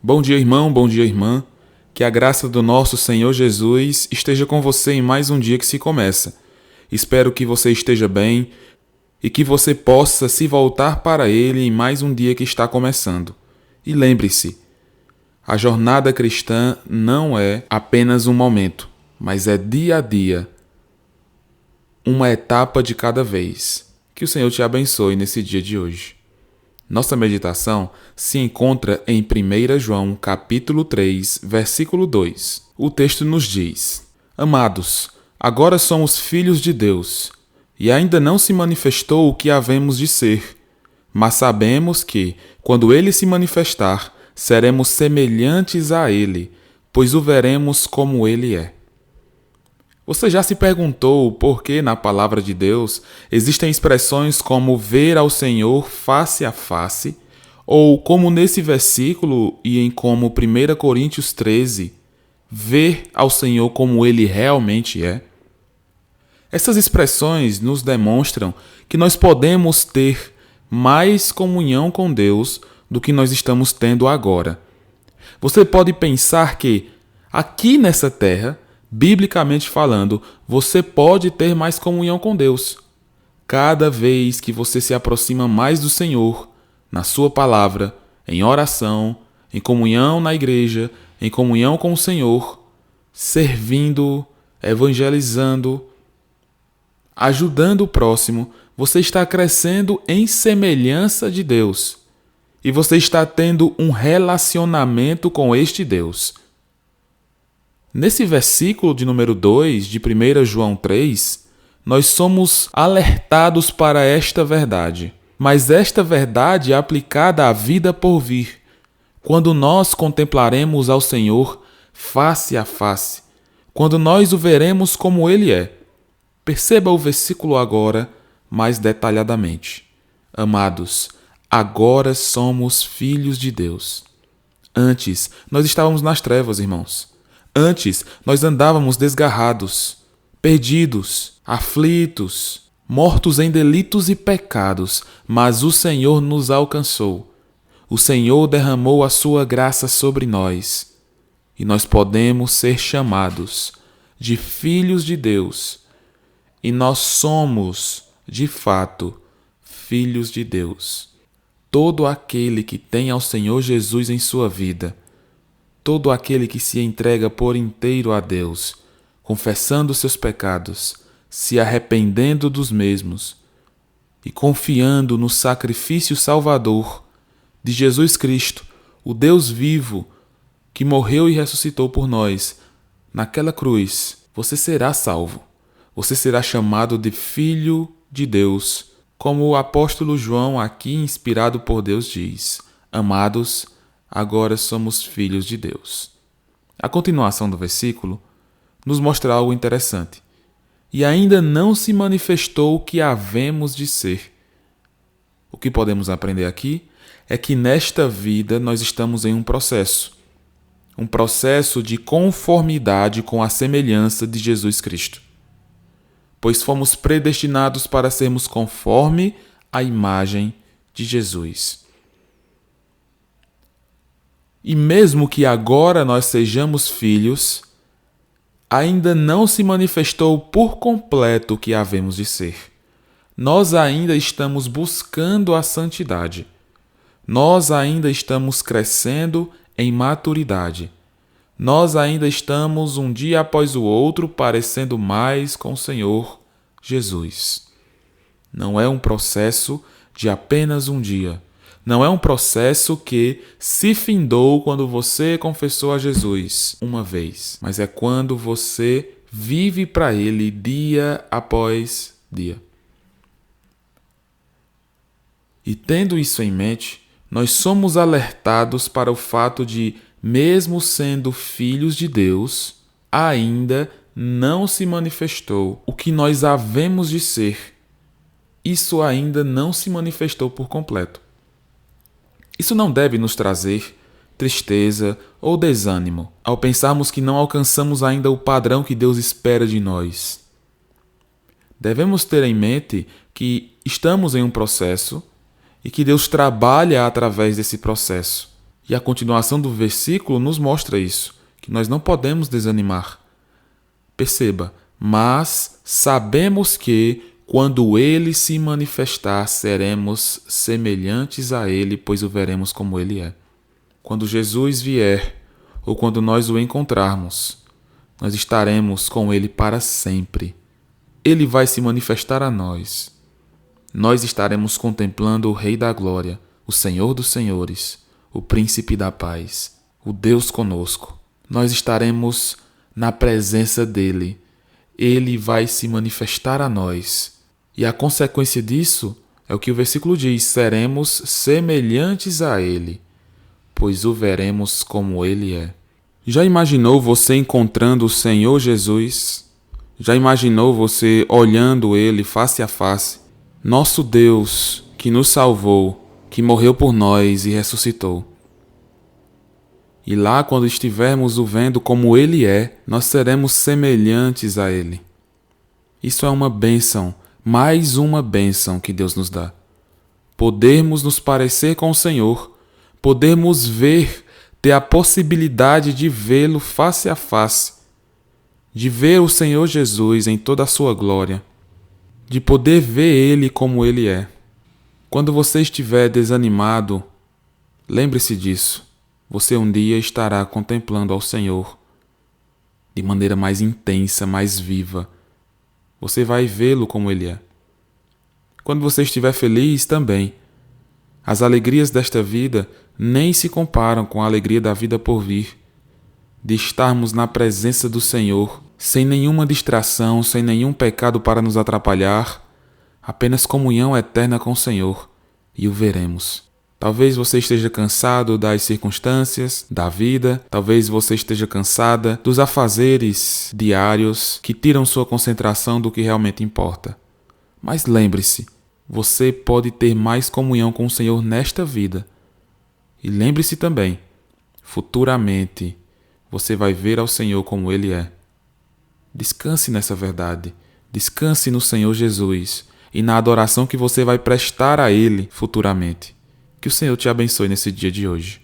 Bom dia, irmão, bom dia, irmã. Que a graça do nosso Senhor Jesus esteja com você em mais um dia que se começa. Espero que você esteja bem e que você possa se voltar para Ele em mais um dia que está começando. E lembre-se, a jornada cristã não é apenas um momento, mas é dia a dia, uma etapa de cada vez. Que o Senhor te abençoe nesse dia de hoje. Nossa meditação se encontra em 1 João capítulo 3, versículo 2. O texto nos diz: Amados, agora somos filhos de Deus, e ainda não se manifestou o que havemos de ser, mas sabemos que, quando Ele se manifestar, seremos semelhantes a Ele, pois o veremos como Ele é. Você já se perguntou por que na palavra de Deus existem expressões como ver ao Senhor face a face, ou como nesse versículo e em como 1 Coríntios 13, ver ao Senhor como Ele realmente é? Essas expressões nos demonstram que nós podemos ter mais comunhão com Deus do que nós estamos tendo agora. Você pode pensar que, aqui nessa terra, biblicamente falando, você pode ter mais comunhão com Deus. Cada vez que você se aproxima mais do Senhor, na sua palavra, em oração, em comunhão na igreja, em comunhão com o Senhor, servindo, evangelizando, ajudando o próximo, você está crescendo em semelhança de Deus. E você está tendo um relacionamento com este Deus. Nesse versículo de número 2 de 1 João 3, nós somos alertados para esta verdade. Mas esta verdade é aplicada à vida por vir, quando nós contemplaremos ao Senhor face a face, quando nós o veremos como Ele é. Perceba o versículo agora mais detalhadamente. Amados, agora somos filhos de Deus. Antes, nós estávamos nas trevas, irmãos. Antes, nós andávamos desgarrados, perdidos, aflitos, mortos em delitos e pecados, mas o Senhor nos alcançou. O Senhor derramou a sua graça sobre nós, e nós podemos ser chamados de filhos de Deus. E nós somos, de fato, filhos de Deus. Todo aquele que tem ao Senhor Jesus em sua vida, todo aquele que se entrega por inteiro a Deus, confessando seus pecados, se arrependendo dos mesmos e confiando no sacrifício salvador de Jesus Cristo, o Deus vivo, que morreu e ressuscitou por nós, naquela cruz, você será salvo. Você será chamado de Filho de Deus, como o apóstolo João, aqui inspirado por Deus, diz: Amados, agora somos filhos de Deus. A continuação do versículo nos mostra algo interessante. E ainda não se manifestou o que havemos de ser. O que podemos aprender aqui é que nesta vida nós estamos em um processo de conformidade com a semelhança de Jesus Cristo. Pois fomos predestinados para sermos conforme a imagem de Jesus. E mesmo que agora nós sejamos filhos, ainda não se manifestou por completo o que havemos de ser. Nós ainda estamos buscando a santidade. Nós ainda estamos crescendo em maturidade. Nós ainda estamos um dia após o outro parecendo mais com o Senhor Jesus. Não é um processo de apenas um dia. Não é um processo que se findou quando você confessou a Jesus uma vez, mas é quando você vive para Ele dia após dia. E tendo isso em mente, nós somos alertados para o fato de, mesmo sendo filhos de Deus, ainda não se manifestou o que nós havemos de ser. Isso ainda não se manifestou por completo. Isso não deve nos trazer tristeza ou desânimo ao pensarmos que não alcançamos ainda o padrão que Deus espera de nós. Devemos ter em mente que estamos em um processo e que Deus trabalha através desse processo. E a continuação do versículo nos mostra isso, que nós não podemos desanimar. Perceba, mas sabemos que, quando Ele se manifestar, seremos semelhantes a Ele, pois o veremos como Ele é. Quando Jesus vier, ou quando nós o encontrarmos, nós estaremos com Ele para sempre. Ele vai se manifestar a nós. Nós estaremos contemplando o Rei da Glória, o Senhor dos Senhores, o Príncipe da Paz, o Deus conosco. Nós estaremos na presença dEle. Ele vai se manifestar a nós. E a consequência disso é o que o versículo diz: seremos semelhantes a Ele, pois o veremos como Ele é. Já imaginou você encontrando o Senhor Jesus? Já imaginou você olhando Ele face a face? Nosso Deus, que nos salvou, que morreu por nós e ressuscitou. E lá, quando estivermos o vendo como Ele é, nós seremos semelhantes a Ele. Isso é uma bênção, mais uma bênção que Deus nos dá. Podermos nos parecer com o Senhor, podermos ver, ter a possibilidade de vê-lo face a face, de ver o Senhor Jesus em toda a sua glória, de poder ver Ele como Ele é. Quando você estiver desanimado, lembre-se disso. Você um dia estará contemplando ao Senhor de maneira mais intensa, mais viva. Você vai vê-lo como Ele é. Quando você estiver feliz também, as alegrias desta vida nem se comparam com a alegria da vida por vir, de estarmos na presença do Senhor, sem nenhuma distração, sem nenhum pecado para nos atrapalhar, apenas comunhão eterna com o Senhor, e o veremos. Talvez você esteja cansado das circunstâncias, da vida, talvez você esteja cansada dos afazeres diários que tiram sua concentração do que realmente importa. Mas lembre-se, você pode ter mais comunhão com o Senhor nesta vida. E lembre-se também, futuramente, você vai ver ao Senhor como Ele é. Descanse nessa verdade, descanse no Senhor Jesus e na adoração que você vai prestar a Ele futuramente. Que o Senhor te abençoe nesse dia de hoje.